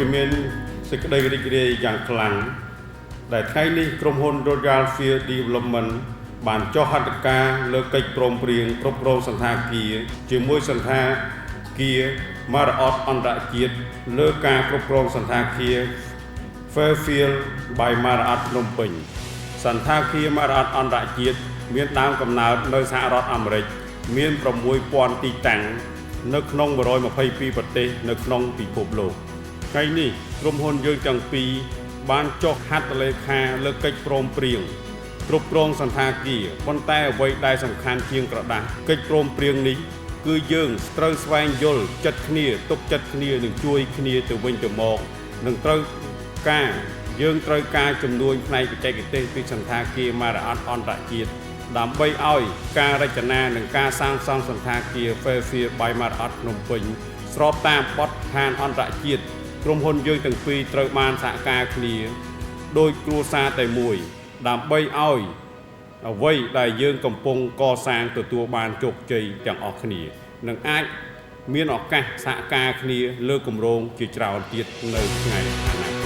ជាមានសេចក្តីរីករាយយ៉ាងខ្លាំងដែលថ្ងៃនេះក្រុមហ៊ុន Royal Field Development បានចុះហត្ថការលើកិច្ចព្រមព្រៀងគ្រប់គ្រងសន្តាគារជាមួយសន្តាគារ Marriott អន្តរជាតិលើការគ្រប់គ្រងសន្តាគារ Fairfield by Marriott ភ្នំពេញសន្តាគារ Marriott អន្តរជាតិមានដើមកំណើតនៅសហរដ្ឋអាមេរិកមាន 6,000 ទីតាំងនៅក្នុង122ប្រទេសនៅក្នុងពិភពលោកថ្ងៃនេះក្រុមហ៊ុនយើងទាំងពីរបានចុះហត្ថលេខាលើកិច្ចព្រមព្រៀងគ្រប់គ្រងសន្តាគារប៉ុន្តែអ្វីដែលសំខាន់ជាងក្រដាស់កិច្ចព្រមព្រៀងនេះគឺយើងត្រូវស្វែងយល់ចិត្តគ្នាទុកចិត្តគ្នានិងជួយគ្នាទៅវិញទៅមកនឹងយើងត្រូវការជំនួយផ្នែកបច្ចេកទេសពីសន្តាគារ Marriott អន្តរជាតិដើម្បីឲ្យការរចនានិងការសាងសង់សន្តាគារ Fairfield by Marriott ភ្នំពេញស្របតាមបទដ្ឋានអន្តរជាតិក្រុមហ៊ុនយើងទាំងពីរត្រូវបានសហការគ្នាដោយគ្រួសារតែមួយដើម្បីឲ្យអ្វីដែលយើងកំពុងកសាងទទួលបានជោគជ័យទាំងអស់គ្នានឹងអាចមានឱកាសសហការគ្នាលើគម្រោងជាច្រើនទៀតនៅថ្ងៃអនាគត